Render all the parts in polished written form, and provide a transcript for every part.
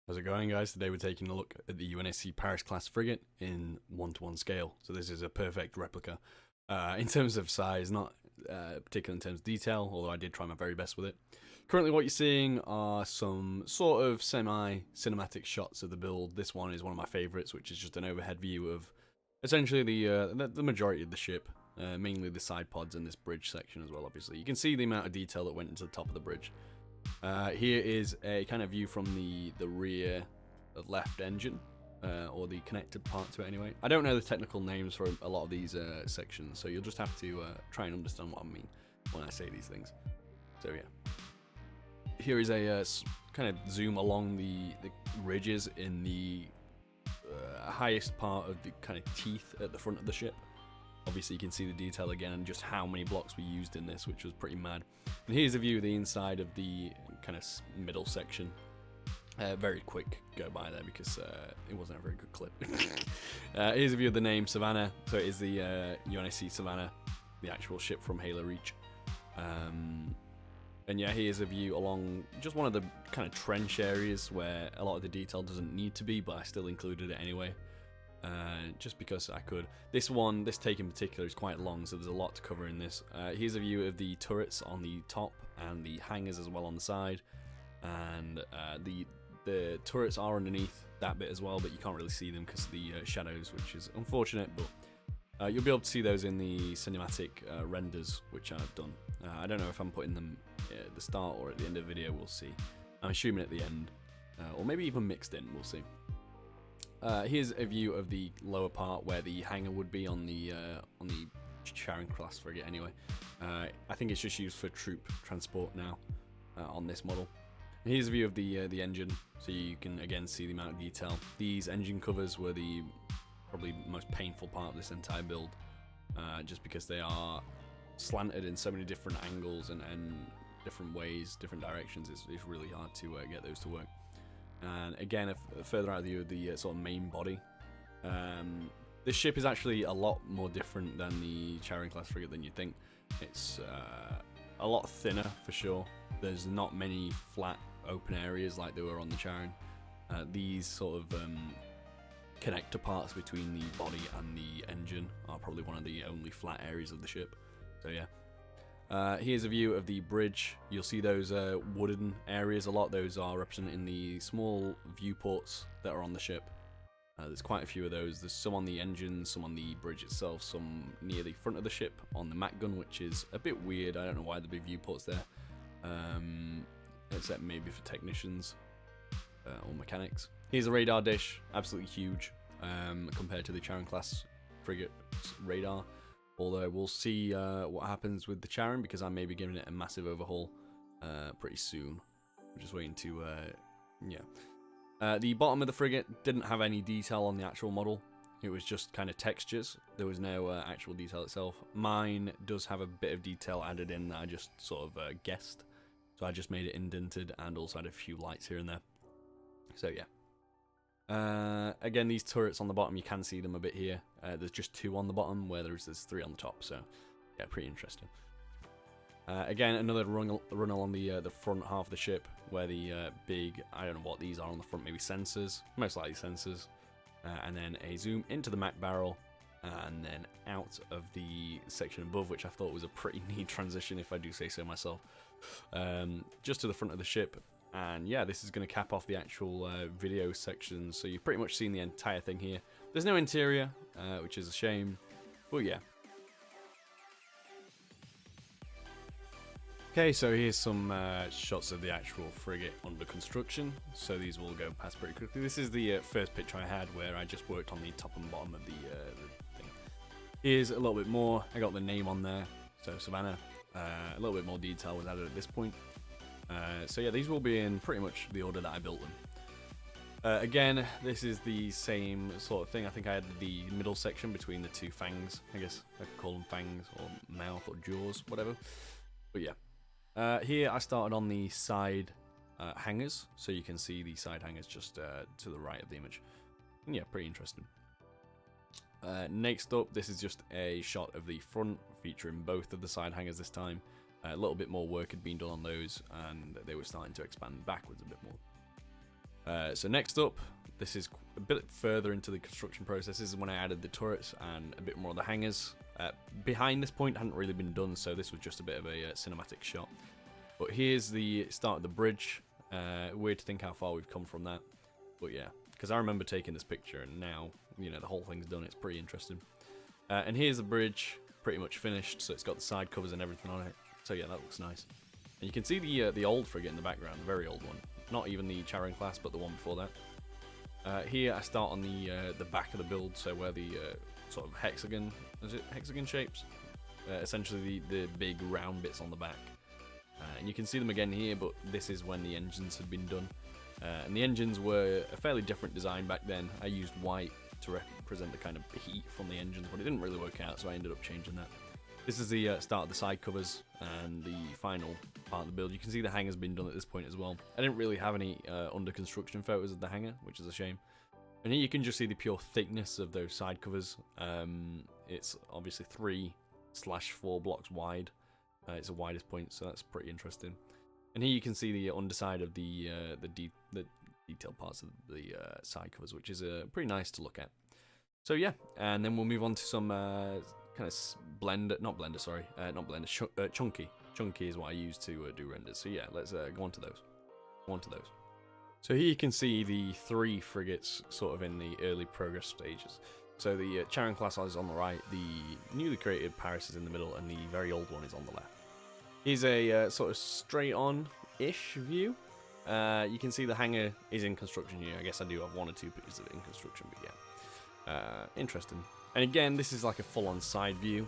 How's it going, guys? Today we're taking a look at the UNSC Paris-class frigate in 1:1 scale. So this is a perfect replica. In terms of size, not particularly in terms of detail, although I did try my very best with it. Currently what you're seeing are some sort of semi-cinematic shots of the build. This one is one of my favourites, which is just an overhead view of essentially the majority of the ship, mainly the side pods and this bridge section as well, obviously. You can see the amount of detail that went into the top of the bridge. Here is a kind of view from the rear left engine, or the connected part to it anyway. I don't know the technical names for a lot of these sections, so you'll just have to try and understand what I mean when I say these things. So yeah. Here is a kind of zoom along the ridges in the highest part of the kind of teeth at the front of the ship. Obviously you can see the detail again and just how many blocks we used in this, which was pretty mad. And here's a view of the inside of the kind of middle section. Very quick go by there because it wasn't a very good clip. Here's a view of the name Savannah. So it is the UNSC Savannah, the actual ship from Halo Reach. And yeah, here's a view along just one of the kind of trench areas where a lot of the detail doesn't need to be, but I still included it anyway. Just because I could. This take in particular is quite long, so there's a lot to cover in this. Here's a view of the turrets on the top and the hangars as well on the side. And the turrets are underneath that bit as well, but you can't really see them because of the shadows, which is unfortunate, but you'll be able to see those in the cinematic renders, which I've done. I don't know if I'm putting them at the start or at the end of the video, we'll see. I'm assuming at the end, or maybe even mixed in, we'll see. Here's a view of the lower part where the hangar would be on the Charon-class frigate anyway. I think it's just used for troop transport now on this model. And here's a view of the engine, so you can again see the amount of detail. These engine covers were the probably most painful part of this entire build, just because they are slanted in so many different angles and different ways, different directions. It's really hard to get those to work. And again, a further out view of the sort of main body. This ship is actually a lot more different than the Charon-class frigate than you'd think. It's a lot thinner for sure. There's not many flat open areas like there were on the Charon. These sort of connector parts between the body and the engine are probably one of the only flat areas of the ship. So yeah. Here's a view of the bridge. You'll see those wooden areas a lot. Those are represented in the small viewports that are on the ship. There's quite a few of those. There's some on the engine, some on the bridge itself, some near the front of the ship on the Mac gun, which is a bit weird. I don't know why the big viewports there, except maybe for technicians or mechanics. Here's a radar dish, absolutely huge compared to the Charon-class frigate radar. Although we'll see what happens with the Charon, because I may be giving it a massive overhaul pretty soon. I'm just waiting to, yeah. The bottom of the frigate didn't have any detail on the actual model. It was just kind of textures. There was no actual detail itself. Mine does have a bit of detail added in that I just sort of guessed. So I just made it indented and also had a few lights here and there. So yeah. Again, these turrets on the bottom, you can see them a bit here. There's just 2 on the bottom, where there's 3 on the top, so yeah, pretty interesting. Again, another run along the front half of the ship, where the big, I don't know what these are on the front, maybe sensors, most likely sensors, and then a zoom into the Mac barrel, and then out of the section above, which I thought was a pretty neat transition, if I do say so myself, just to the front of the ship. And yeah, this is going to cap off the actual video section, so you've pretty much seen the entire thing here. There's no interior, which is a shame, but yeah. Okay, so here's some shots of the actual frigate under construction, so these will go past pretty quickly. This is the first picture I had where I just worked on the top and bottom of the thing. Here's a little bit more. I got the name on there, so Savannah. A little bit more detail was added at this point. So yeah, these will be in pretty much the order that I built them. Again, this is the same sort of thing. I think I had the middle section between the 2 fangs. I guess I could call them fangs or mouth or jaws, whatever. But yeah. Here I started on the side hangars, so you can see the side hangars just to the right of the image. And yeah, pretty interesting. Next up, this is just a shot of the front, featuring both of the side hangars this time. A little bit more work had been done on those, and they were starting to expand backwards a bit more. So next up, this is a bit further into the construction process. This is when I added the turrets and a bit more of the hangars. Behind this point hadn't really been done, so this was just a bit of a cinematic shot. But here's the start of the bridge. Weird to think how far we've come from that. But yeah, because I remember taking this picture and now, you know, the whole thing's done. It's pretty interesting. And here's the bridge, pretty much finished. So it's got the side covers and everything on it. So yeah, that looks nice. And you can see the old frigate in the background, the very old one. Not even the Paris-class, but the one before that. Here I start on the back of the build, so where the sort of hexagon, is it hexagon shapes? Essentially the big round bits on the back. And you can see them again here, but this is when the engines had been done. And the engines were a fairly different design back then. I used white to represent the kind of heat from the engines, but it didn't really work out, so I ended up changing that. This is the start of the side covers and the final part of the build. You can see the hangar's been done at this point as well. I didn't really have any under construction photos of the hangar, which is a shame. And here you can just see the pure thickness of those side covers. It's obviously 3/4 blocks wide. It's the widest point, so that's pretty interesting. And here you can see the underside of the detailed parts of the side covers, which is pretty nice to look at. So yeah, and then we'll move on to some kind of chunky. Chunky is what I use to do renders. So yeah, let's go on to those. So here you can see the 3 frigates sort of in the early progress stages. So the Paris-class is on the right, the newly created Paris is in the middle, and the very old one is on the left. Here's a sort of straight on-ish view. You can see the hangar is in construction here. I guess I do have 1 or 2 pictures of it in construction, but yeah. Interesting. And again, this is like a full-on side view.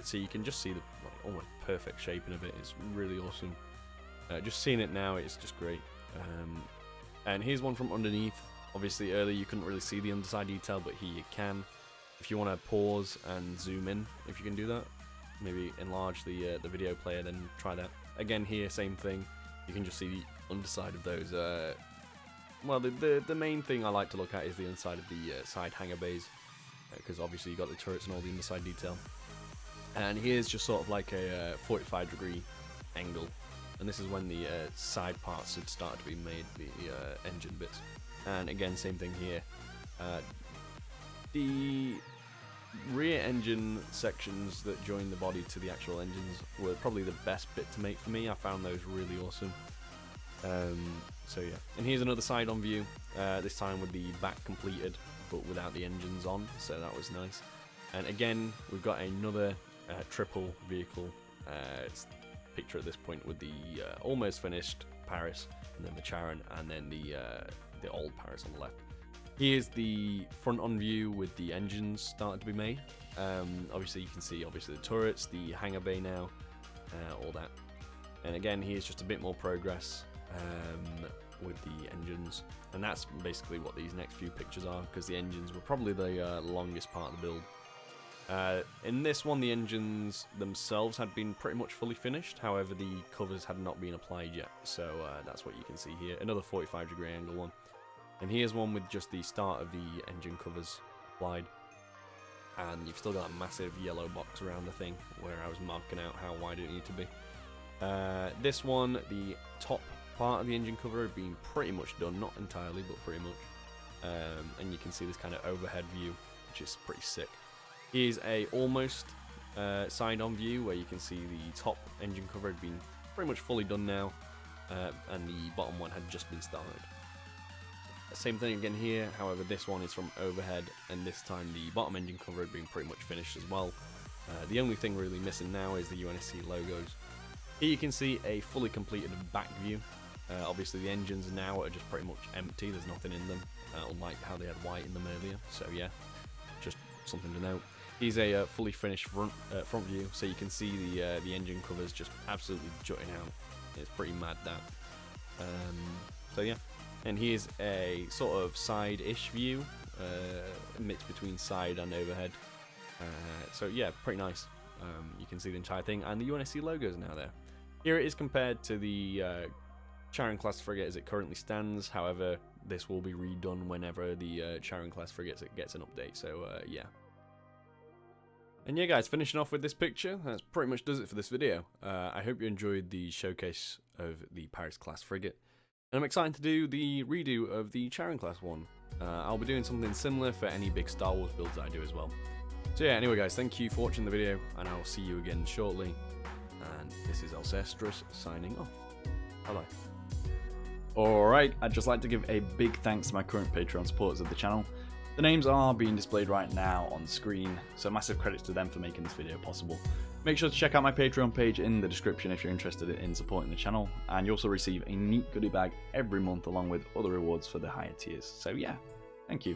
So you can just see the almost perfect shaping of it. It's really awesome. Just seeing it now, it's just great. And here's one from underneath. Obviously earlier you couldn't really see the underside detail, but here you can. If you want to pause and zoom in, if you can do that, maybe enlarge the video player, then try that. Again here, same thing. You can just see the underside of those. Well, the main thing I like to look at is the inside of the side hangar bays, because obviously you got the turrets and all the underside detail. And here's just sort of like a 45-degree angle. And this is when the side parts had started to be made, the engine bits. And again, same thing here. The rear engine sections that join the body to the actual engines were probably the best bit to make for me. I found those really awesome. So yeah. And here's another side-on view, this time with the back completed, but without the engines on, so that was nice. And again, we've got another triple vehicle picture at this point with the almost finished Paris, and then the Charon, and then the old Paris on the left. Here's the front-on view with the engines starting to be made. Obviously you can see the turrets, the hangar bay now, all that. And again, here's just a bit more progress with the engines, and that's basically what these next few pictures are, because the engines were probably the longest part of the build. In this one, the engines themselves had been pretty much fully finished, however the covers had not been applied yet, so that's what you can see here. Another 45-degree angle one. And here's one with just the start of the engine covers applied. And you've still got a massive yellow box around the thing where I was marking out how wide it needed to be. This one, the top part of the engine cover had been pretty much done, not entirely, but pretty much. And you can see this kind of overhead view, which is pretty sick. Here's a almost side-on view where you can see the top engine cover had been pretty much fully done now, and the bottom one had just been started. Same thing again here, however this one is from overhead, and this time the bottom engine cover had been pretty much finished as well. The only thing really missing now is the UNSC logos. Here you can see a fully completed back view. Obviously the engines now are just pretty much empty, there's nothing in them, unlike how they had white in them earlier, so yeah, just something to note. Here's a fully finished front view, so you can see the engine covers just absolutely jutting out. It's pretty mad, that. So yeah. And here's a sort of side-ish view, a mix between side and overhead. So yeah, pretty nice. You can see the entire thing, and the UNSC logo is now there. Here it is compared to the Paris-class frigate as it currently stands. However, this will be redone whenever the Paris-class frigate gets an update. So yeah. And yeah, guys, finishing off with this picture, that pretty much does it for this video. I hope you enjoyed the showcase of the Paris-class frigate. And I'm excited to do the redo of the Charon class one. I'll be doing something similar for any big Star Wars builds that I do as well. So yeah, anyway guys, thank you for watching the video, and I'll see you again shortly. And this is Alcestris signing off. Bye bye. Alright, I'd just like to give a big thanks to my current Patreon supporters of the channel. The names are being displayed right now on screen, so massive credits to them for making this video possible. Make sure to check out my Patreon page in the description if you're interested in supporting the channel, and you also receive a neat goodie bag every month along with other rewards for the higher tiers. So yeah, thank you.